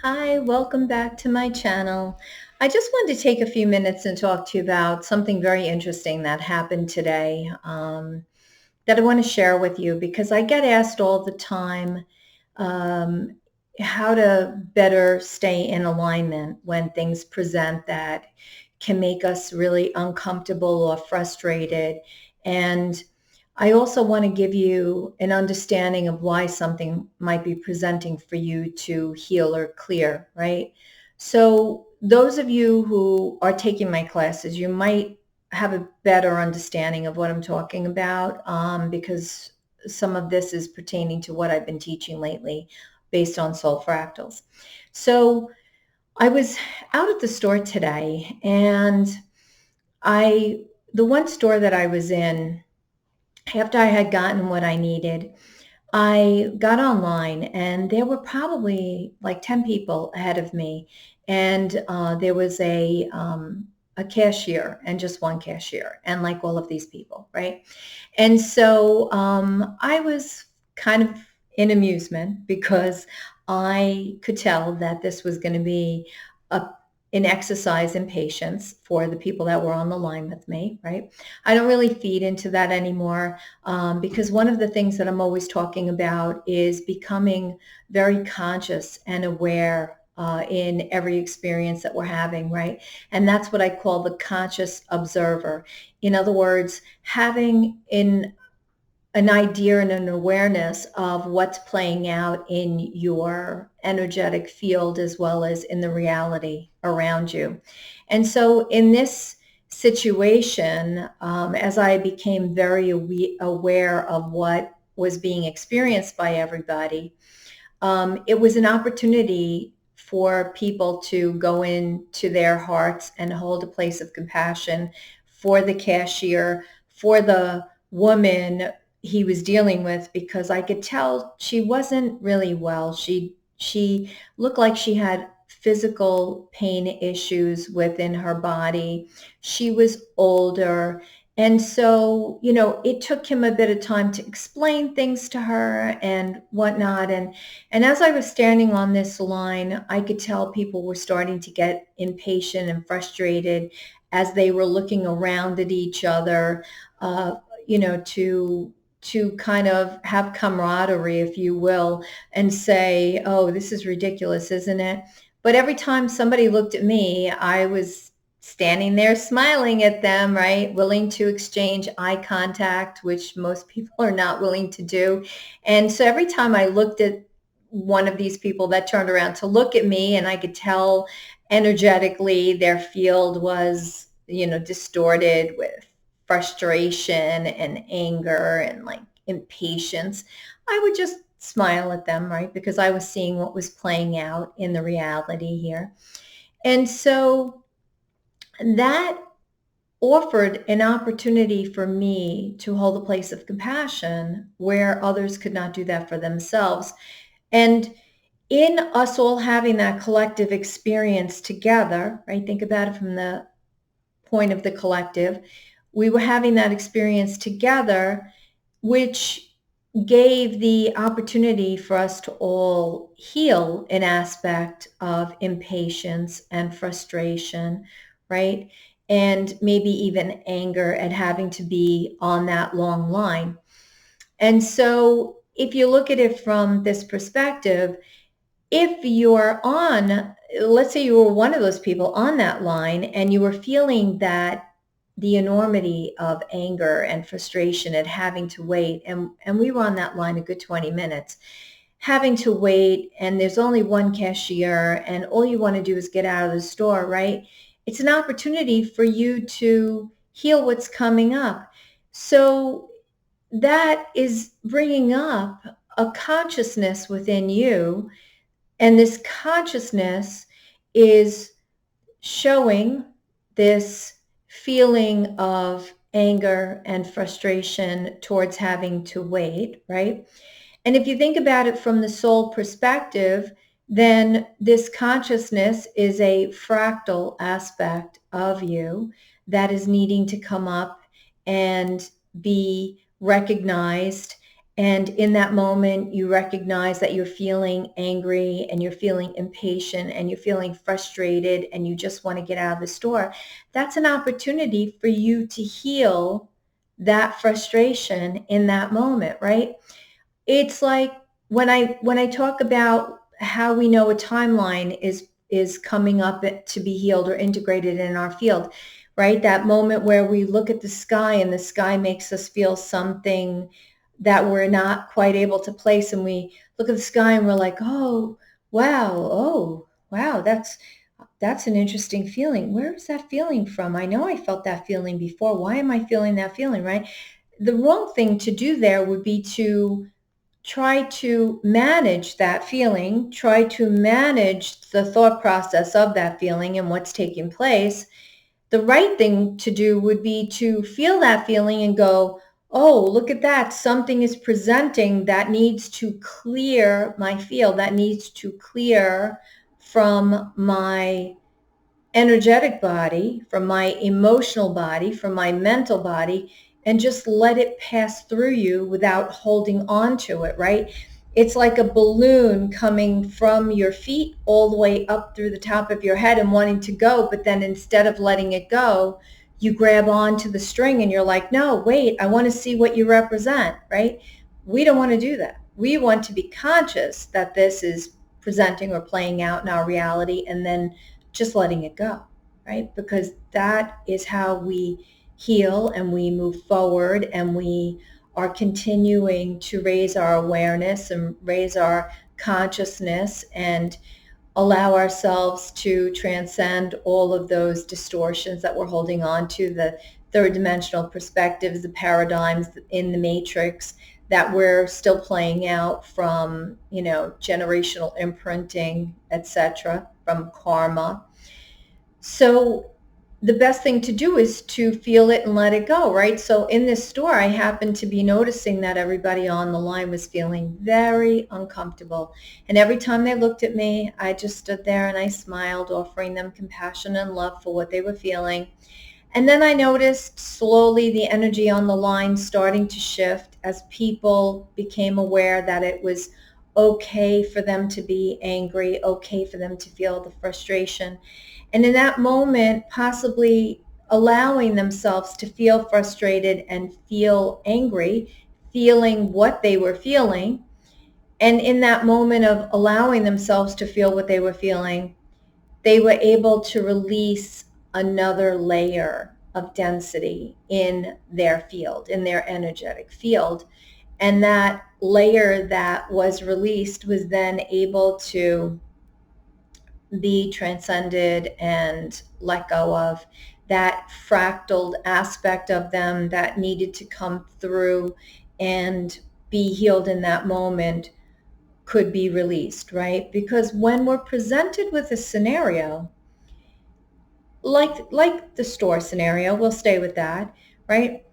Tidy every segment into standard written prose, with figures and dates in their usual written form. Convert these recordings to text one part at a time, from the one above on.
Hi, welcome back to my channel. I just wanted to take a few minutes and talk to you about something very interesting that happened today that I want to share with you because I get asked all the time um, how to better stay in alignment when things present that can make us really uncomfortable or frustrated. And I also want to give you an understanding of why something might be presenting for you to heal or clear, right? So those of you who are taking my classes, you might have a better understanding of what I'm talking about because some of this is pertaining to what I've been teaching lately based on soul fractals. So I was out at the store today and the one store that I was in, after I had gotten what I needed, I got online and there were probably like 10 people ahead of me. And there was a cashier and just one cashier and like all of these people, right? And so I was kind of in amusement because I could tell that this was going to be a, an exercise in patience for the people that were on the line with me, right? I don't really feed into that anymore because one of the things that I'm always talking about is becoming very conscious and aware in every experience that we're having, right? And that's what I call the conscious observer. In other words, having an idea and an awareness of what's playing out in your energetic field as well as in the reality around you. And so in this situation, as I became very aware of what was being experienced by everybody, it was an opportunity for people to go into their hearts and hold a place of compassion for the cashier, for the woman he was dealing with, because I could tell she wasn't really well. She looked like she had physical pain issues within her body. She was older. And so, it took him a bit of time to explain things to her and whatnot. And as I was standing on this line, I could tell people were starting to get impatient and frustrated as they were looking around at each other, uh, to kind of have camaraderie, if you will, and say, oh, this is ridiculous, isn't it? But every time somebody looked at me, I was standing there smiling at them, right? Willing to exchange eye contact, which most people are not willing to do. And so every time I looked at one of these people that turned around to look at me, and I could tell energetically their field was, distorted with frustration and anger and like impatience, I would just smile at them, right? Because I was seeing what was playing out in the reality here. And so that offered an opportunity for me to hold a place of compassion where others could not do that for themselves. And in us all having that collective experience together, right? Think about it from the point of the collective. We were having that experience together, which gave the opportunity for us to all heal an aspect of impatience and frustration, right? And maybe even anger at having to be on that long line. And so if you look at it from this perspective, if you're on, let's say you were one of those people on that line and you were feeling that the enormity of anger and frustration at having to wait, and we were on that line a good 20 minutes, having to wait, and there's only one cashier, and all you want to do is get out of the store, right? It's an opportunity for you to heal what's coming up. So that is bringing up a consciousness within you, and this consciousness is showing this feeling of anger and frustration towards having to wait, right? And if you think about it from the soul perspective, then this consciousness is a fractal aspect of you that is needing to come up and be recognized And in that moment, you recognize that you're feeling angry and you're feeling impatient and you're feeling frustrated and you just want to get out of the store. That's an opportunity for you to heal that frustration in that moment, right? It's like when I talk about how we know a timeline is coming up to be healed or integrated in our field, right? That moment where we look at the sky and the sky makes us feel something that we're not quite able to place, and we look at the sky and we're like, oh wow, that's an interesting feeling. Where is that feeling from? I know I felt that feeling before. Why am I feeling that feeling, right? The wrong thing to do there would be to try to manage that feeling, try to manage the thought process of that feeling and what's taking place. The right thing to do would be to feel that feeling and go, oh, look at that. Something is presenting that needs to clear my field, that needs to clear from my energetic body, from my emotional body, from my mental body, and just let it pass through you without holding on to it, right? It's like a balloon coming from your feet all the way up through the top of your head and wanting to go, but then instead of letting it go, you grab onto the string and you're like, no, wait, I want to see what you represent, right? We don't want to do that. We want to be conscious that this is presenting or playing out in our reality, and then just letting it go, right? Because that is how we heal and we move forward, and we are continuing to raise our awareness and raise our consciousness and allow ourselves to transcend all of those distortions that we're holding on to, the third dimensional perspectives, the paradigms in the matrix that we're still playing out from, generational imprinting, etc., from karma. So the best thing to do is to feel it and let it go, right? So in this store, I happened to be noticing that everybody on the line was feeling very uncomfortable. And every time they looked at me, I just stood there and I smiled, offering them compassion and love for what they were feeling. And then I noticed slowly the energy on the line starting to shift as people became aware that it was okay for them to be angry, okay for them to feel the frustration. And in that moment, possibly allowing themselves to feel frustrated and feel angry, feeling what they were feeling. And in that moment of allowing themselves to feel what they were feeling, they were able to release another layer of density in their field, in their energetic field. And that layer that was released was then able to be transcended and let go of. That fractaled aspect of them that needed to come through and be healed in that moment could be released, right? Because when we're presented with a scenario, like the store scenario, we'll stay with that, right?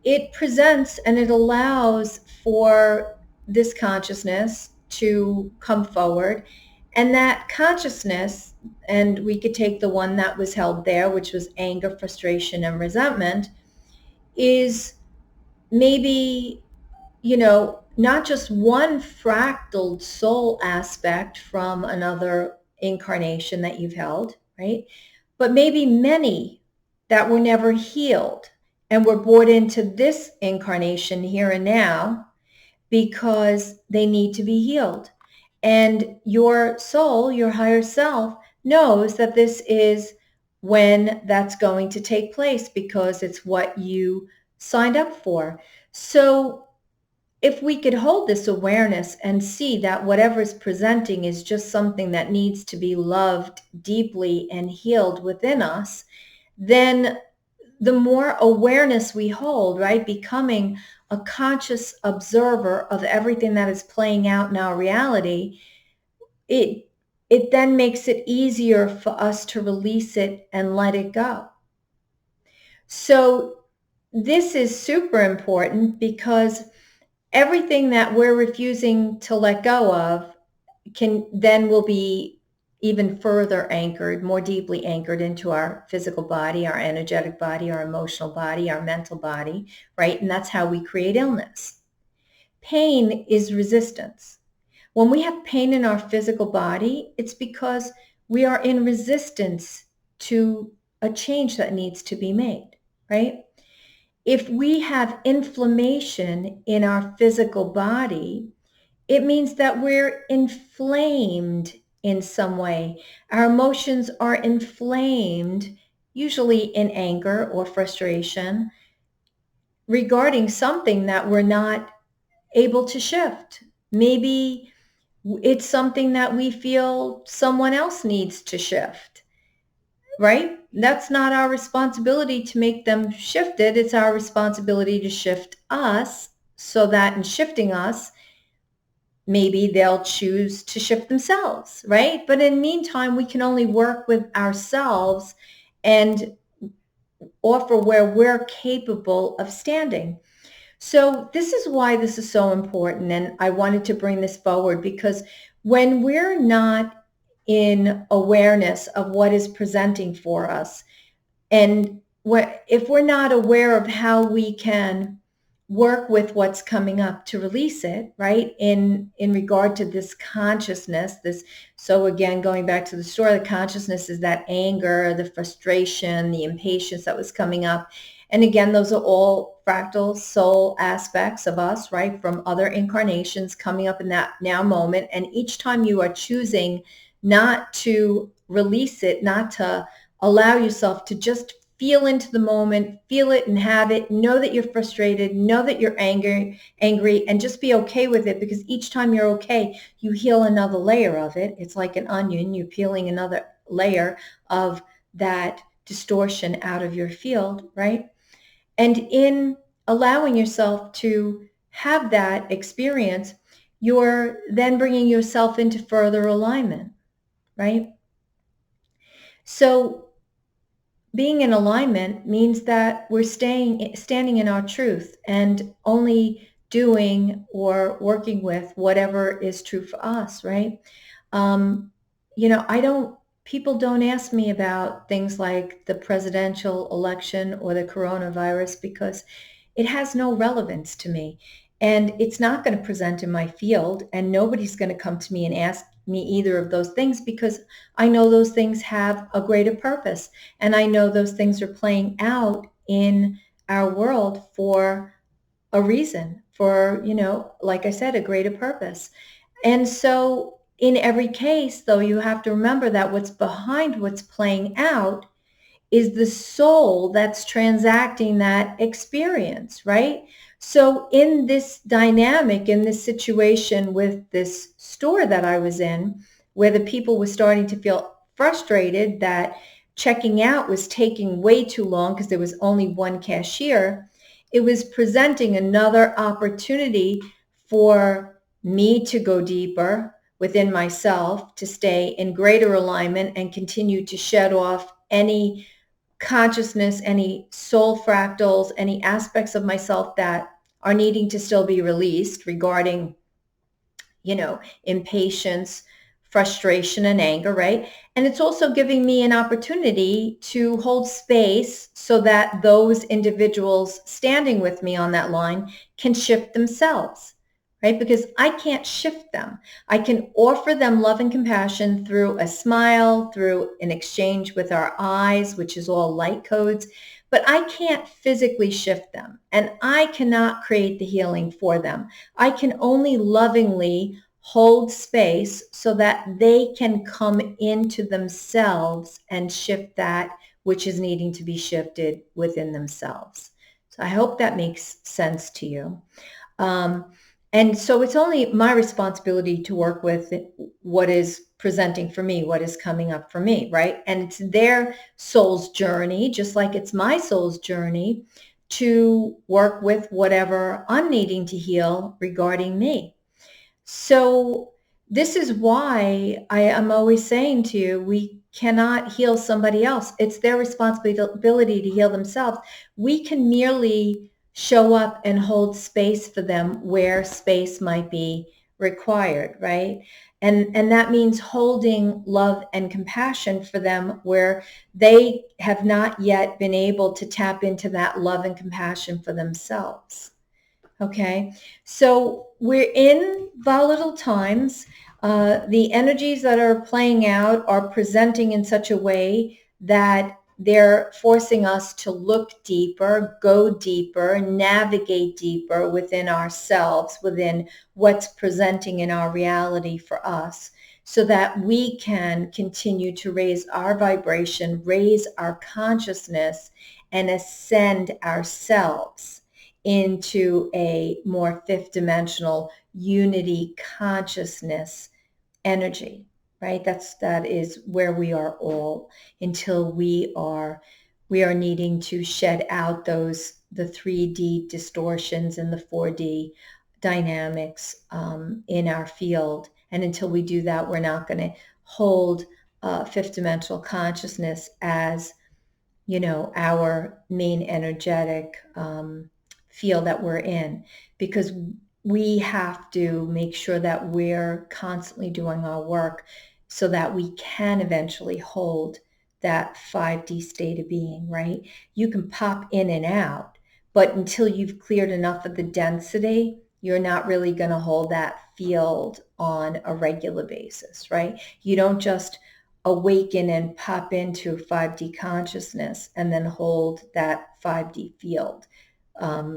It presents and it allows for this consciousness to come forward. And that consciousness, and we could take the one that was held there, which was anger, frustration, and resentment, is maybe, not just one fractaled soul aspect from another incarnation that you've held, right? But maybe many that were never healed and were brought into this incarnation here and now because they need to be healed. And your soul, your higher self, knows that this is when that's going to take place because it's what you signed up for. So if we could hold this awareness and see that whatever is presenting is just something that needs to be loved deeply and healed within us, then the more awareness we hold, right, becoming a conscious observer of everything that is playing out in our reality, it then makes it easier for us to release it and let it go. So this is super important because everything that we're refusing to let go of will be even further anchored, more deeply anchored into our physical body, our energetic body, our emotional body, our mental body, right? And that's how we create illness. Pain is resistance. When we have pain in our physical body, it's because we are in resistance to a change that needs to be made, right? If we have inflammation in our physical body, it means that we're inflamed in some way. Our emotions are inflamed, usually in anger or frustration, regarding something that we're not able to shift. Maybe it's something that we feel someone else needs to shift, right? That's not our responsibility to make them shift it. It's our responsibility to shift us, so that in shifting us, maybe they'll choose to shift themselves, right? But in the meantime, we can only work with ourselves and offer where we're capable of standing. So this is why this is so important. And I wanted to bring this forward because when we're not in awareness of what is presenting for us, and if we're not aware of how we can work with what's coming up to release it, right? In regard to this consciousness, so again, going back to the story, the consciousness is that anger, the frustration, the impatience that was coming up. And again, those are all fractal soul aspects of us, right? From other incarnations coming up in that now moment. And each time you are choosing not to release it, not to allow yourself to just feel into the moment, feel it and have it, know that you're frustrated, know that you're angry, and just be okay with it, because each time you're okay, you heal another layer of it. It's like an onion, you're peeling another layer of that distortion out of your field, right? And in allowing yourself to have that experience, you're then bringing yourself into further alignment, right? So being in alignment means that we're standing in our truth and only doing or working with whatever is true for us, right? Um, people don't ask me about things like the presidential election or the coronavirus because it has no relevance to me. And it's not going to present in my field, and nobody's going to come to me and ask me either of those things, because I know those things have a greater purpose. And I know those things are playing out in our world for a reason, for, like I said, a greater purpose. And so in every case, though, you have to remember that what's behind what's playing out is the soul that's transacting that experience, right? So in this dynamic, in this situation with this store that I was in, where the people were starting to feel frustrated that checking out was taking way too long because there was only one cashier, it was presenting another opportunity for me to go deeper within myself, to stay in greater alignment and continue to shed off any consciousness, any soul fractals, any aspects of myself that are needing to still be released regarding, impatience, frustration, and anger, right? And it's also giving me an opportunity to hold space so that those individuals standing with me on that line can shift themselves, right? Because I can't shift them. I can offer them love and compassion through a smile, through an exchange with our eyes, which is all light codes, but I can't physically shift them, and I cannot create the healing for them. I can only lovingly hold space so that they can come into themselves and shift that which is needing to be shifted within themselves. So I hope that makes sense to you. And so it's only my responsibility to work with what is presenting for me, what is coming up for me, right? And it's their soul's journey, just like it's my soul's journey, to work with whatever I'm needing to heal regarding me. So this is why I am always saying to you, we cannot heal somebody else. It's their responsibility to heal themselves. We can merely show up and hold space for them where space might be required, right? And that means holding love and compassion for them where they have not yet been able to tap into that love and compassion for themselves. Okay, so we're in volatile times. The energies that are playing out are presenting in such a way that they're forcing us to look deeper, go deeper, navigate deeper within ourselves, within what's presenting in our reality for us, so that we can continue to raise our vibration, raise our consciousness, and ascend ourselves into a more fifth dimensional unity consciousness energy, right? That is where we are all, until we are needing to shed out the 3D distortions and the 4D dynamics in our field. And until we do that, we're not going to hold fifth dimensional consciousness as, our main energetic field that we're in, because we have to make sure that we're constantly doing our work so that we can eventually hold that 5D state of being, right? You can pop in and out, but until you've cleared enough of the density, you're not really going to hold that field on a regular basis, right? You don't just awaken and pop into 5D consciousness and then hold that 5D field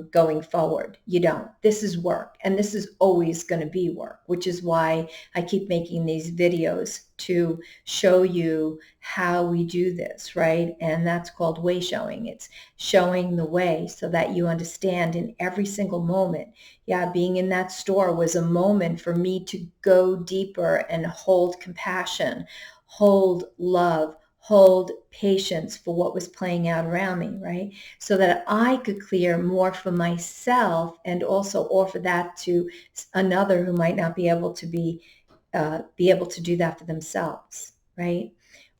going forward. You don't. This is work, and this is always going to be work, which is why I keep making these videos to show you how we do this, right? And that's called way showing. It's showing the way so that you understand in every single moment. Yeah, being in that store was a moment for me to go deeper and hold compassion, hold love, hold patience for what was playing out around me, right? So that I could clear more for myself and also offer that to another who might not be able to be able to do that for themselves, right?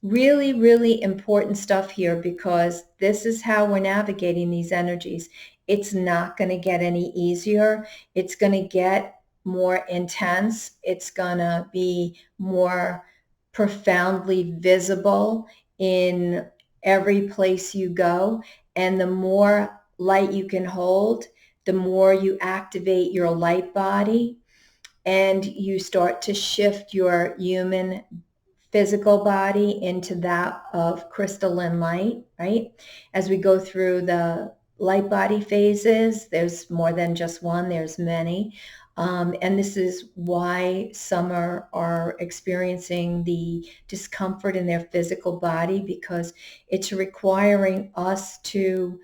Really, really important stuff here, because this is how we're navigating these energies. It's not going to get any easier. It's going to get more intense. It's going to be more profoundly visible in every place you go. And the more light you can hold, the more you activate your light body, and you start to shift your human physical body into that of crystalline light, right? As we go through the light body phases, there's more than just one, there's many. And this is why some are experiencing the discomfort in their physical body, because it's requiring us to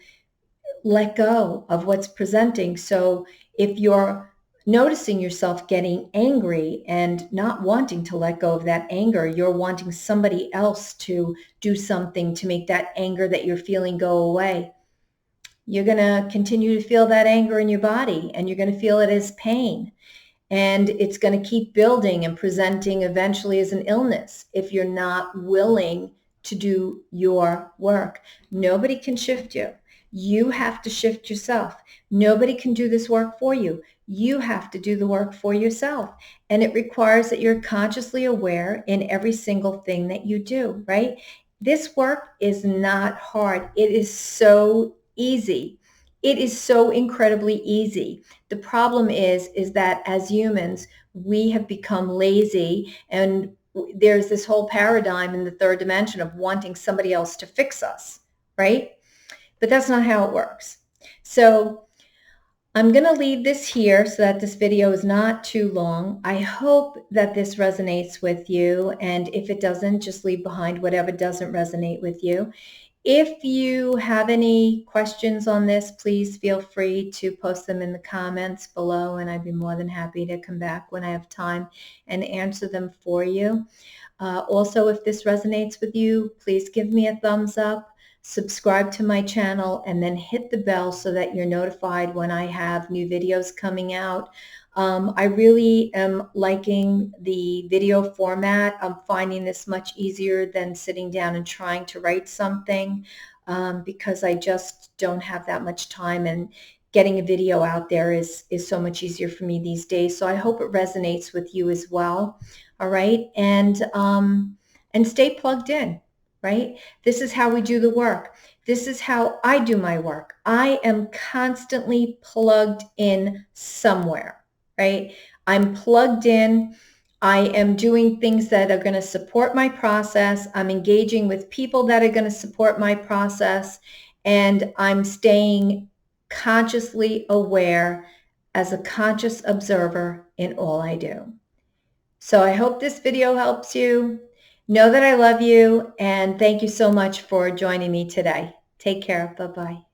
let go of what's presenting. So if you're noticing yourself getting angry and not wanting to let go of that anger, you're wanting somebody else to do something to make that anger that you're feeling go away. You're going to continue to feel that anger in your body, and you're going to feel it as pain. And it's going to keep building and presenting eventually as an illness if you're not willing to do your work. Nobody can shift you. You have to shift yourself. Nobody can do this work for you. You have to do the work for yourself. And it requires that you're consciously aware in every single thing that you do, right? This work is not hard. It is so easy. It is so incredibly easy. The problem is that as humans, we have become lazy, and there's this whole paradigm in the third dimension of wanting somebody else to fix us, right? But that's not how it works. So I'm going to leave this here so that this video is not too long. I hope that this resonates with you, and if it doesn't, just leave behind whatever doesn't resonate with you. If you have any questions on this, please feel free to post them in the comments below, and I'd be more than happy to come back when I have time and answer them for you. Also, if this resonates with you, please give me a thumbs up, subscribe to my channel, and then hit the bell so that you're notified when I have new videos coming out. I really am liking the video format. I'm finding this much easier than sitting down and trying to write something, because I just don't have that much time, and getting a video out there is so much easier for me these days. So I hope it resonates with you as well. All right, and stay plugged in. right? This is how we do the work. This is how I do my work. I am constantly plugged in somewhere, right? I'm plugged in. I am doing things that are going to support my process. I'm engaging with people that are going to support my process. And I'm staying consciously aware as a conscious observer in all I do. So I hope this video helps you. Know that I love you, and thank you so much for joining me today. Take care. Bye-bye.